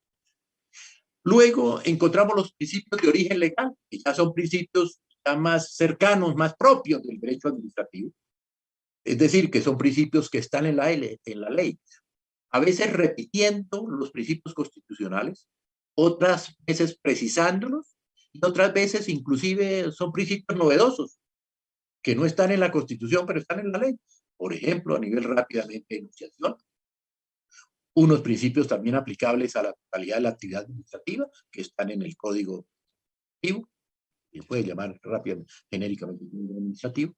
Luego encontramos los principios de origen legal, que ya son principios ya más cercanos, más propios del derecho administrativo. Es decir, que son principios que están en la ley. A veces repitiendo los principios constitucionales, otras veces precisándolos, y otras veces inclusive son principios novedosos, que no están en la Constitución, pero están en la ley. Por ejemplo, a nivel rápidamente de enunciación, unos principios también aplicables a la totalidad de la actividad administrativa, que están en el Código Administrativo, que puede llamar rápidamente, genéricamente, administrativo,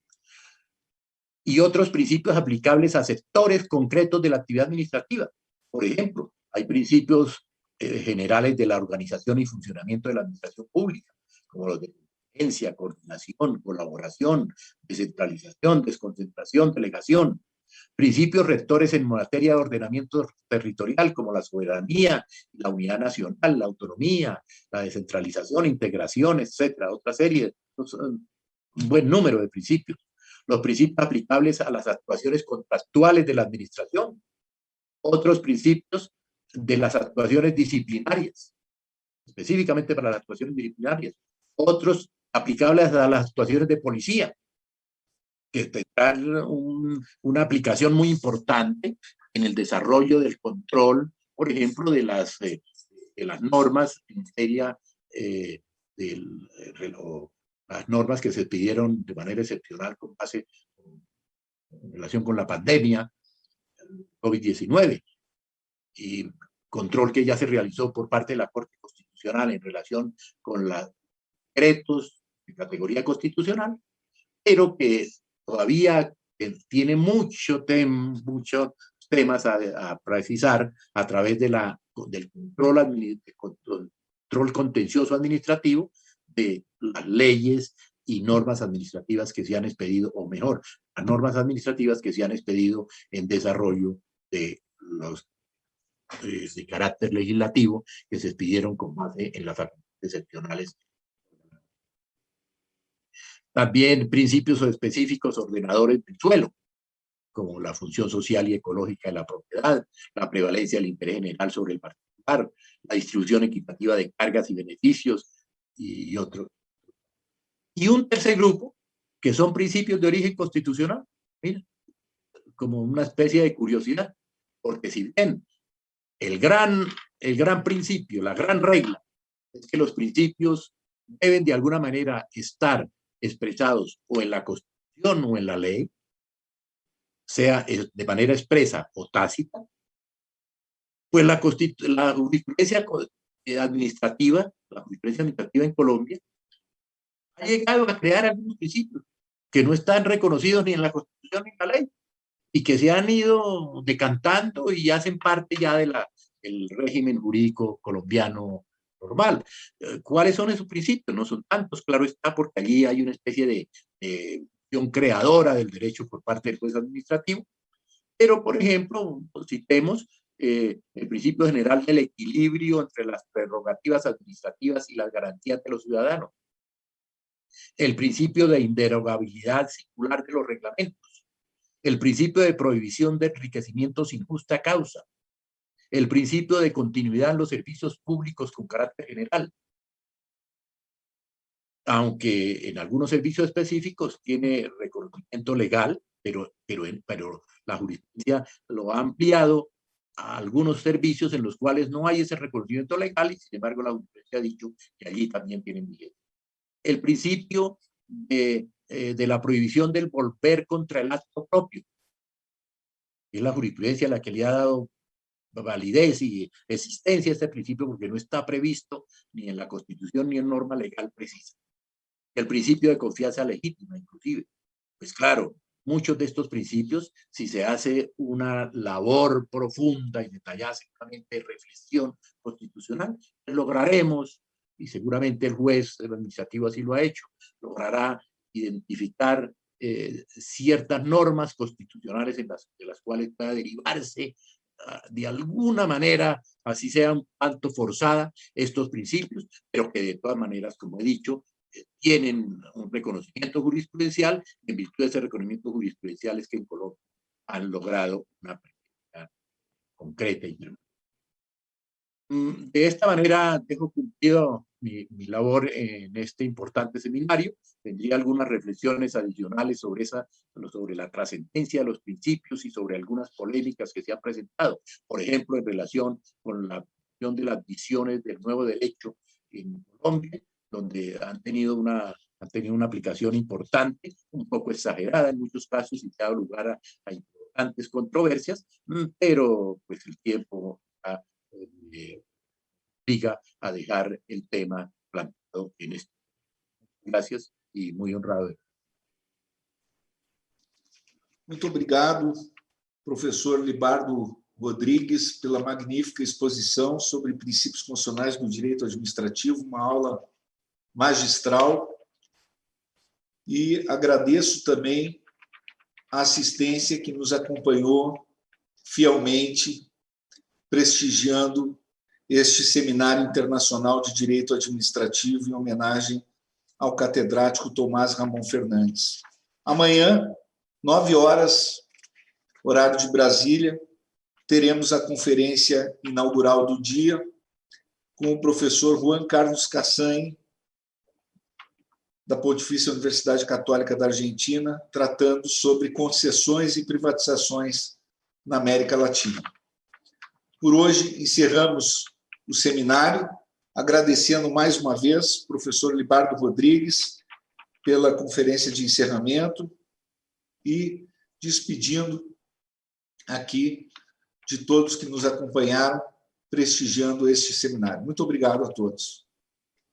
y otros principios aplicables a sectores concretos de la actividad administrativa. Por ejemplo, hay principios generales de la organización y funcionamiento de la administración pública, como los de competencia, coordinación, colaboración, descentralización, desconcentración, delegación. Principios rectores en materia de ordenamiento territorial, como la soberanía, la unidad nacional, la autonomía, la descentralización, integración, etcétera. Otra serie, un buen número de principios. Los principios aplicables a las actuaciones contractuales de la administración, otros principios de las actuaciones disciplinarias, específicamente para las actuaciones disciplinarias, otros aplicables a las actuaciones de policía, que tendrán una aplicación muy importante en el desarrollo del control, por ejemplo, de las normas en materia las normas que se pidieron de manera excepcional con base en relación con la pandemia COVID-19 y control que ya se realizó por parte de la Corte Constitucional en relación con los decretos de categoría constitucional, pero que todavía tiene muchos temas a precisar a través del control contencioso administrativo de las leyes y normas administrativas que se han expedido, o mejor, las normas administrativas que se han expedido en desarrollo de los de carácter legislativo que se expidieron con base en las facultades excepcionales. También principios específicos ordenadores del suelo, como la función social y ecológica de la propiedad, la prevalencia del interés general sobre el particular, la distribución equitativa de cargas y beneficios y otros. Y un tercer grupo, que son principios de origen constitucional, mira, como una especie de curiosidad, porque si bien el gran principio, la gran regla, es que los principios deben de alguna manera estar expresados o en la Constitución o en la ley, sea de manera expresa o tácita, pues la jurisprudencia administrativa, en Colombia, ha llegado a crear algunos principios que no están reconocidos ni en la Constitución ni en la ley, y que se han ido decantando y hacen parte ya del régimen jurídico colombiano normal. ¿Cuáles son esos principios? No son tantos, claro está, porque allí hay una especie de función creadora del derecho por parte del juez administrativo, pero, por ejemplo, citemos el principio general del equilibrio entre las prerrogativas administrativas y las garantías de los ciudadanos, el principio de inderogabilidad singular de los reglamentos, el principio de prohibición de enriquecimiento sin justa causa, el principio de continuidad en los servicios públicos con carácter general, aunque en algunos servicios específicos tiene reconocimiento legal, pero la jurisprudencia lo ha ampliado a algunos servicios en los cuales no hay ese reconocimiento legal y sin embargo la jurisprudencia ha dicho que allí también tienen vigencia. El principio de la prohibición del volver contra el acto propio. Es la jurisprudencia la que le ha dado validez y existencia a este principio porque no está previsto ni en la Constitución ni en norma legal precisa. El principio de confianza legítima, inclusive. Pues claro, muchos de estos principios, si se hace una labor profunda y detallada, seguramente de reflexión constitucional, lograremos, y seguramente el juez administrativo así lo ha hecho, logrará identificar ciertas normas constitucionales de las cuales pueda derivarse de alguna manera, así sea un tanto forzada, estos principios, pero que de todas maneras, como he dicho, tienen un reconocimiento jurisprudencial. En virtud de ese reconocimiento jurisprudencial es que en Colombia han logrado una práctica concreta y permanente. De esta manera dejo cumplido mi labor en este importante seminario. Tendría algunas reflexiones adicionales sobre la trascendencia de los principios y sobre algunas polémicas que se han presentado, por ejemplo, en relación con la cuestión de las visiones del nuevo derecho en Colombia, donde han tenido una aplicación importante, un poco exagerada en muchos casos y que ha dado lugar a importantes controversias, pero pues el tiempo obliga a dejar el tema planteado en esto. Gracias y muy honrado. Muito obrigado, professor Libardo Rodrigues, pela magnífica exposição sobre princípios constitucionais no direito administrativo, uma aula magistral. E agradeço também a assistência que nos acompanhou fielmente, prestigiando este Seminário Internacional de Direito Administrativo em homenagem ao catedrático Tomás Ramon Fernandes. Amanhã, 9 horas, horário de Brasília, teremos a conferência inaugural do dia com o professor Juan Carlos Cassagne, da Pontifícia Universidade Católica da Argentina, tratando sobre concessões e privatizações na América Latina. Por hoje, encerramos o seminário, agradecendo mais uma vez o professor Libardo Rodrigues pela conferência de encerramento e despedindo aqui de todos que nos acompanharam, prestigiando este seminário. Muito obrigado a todos.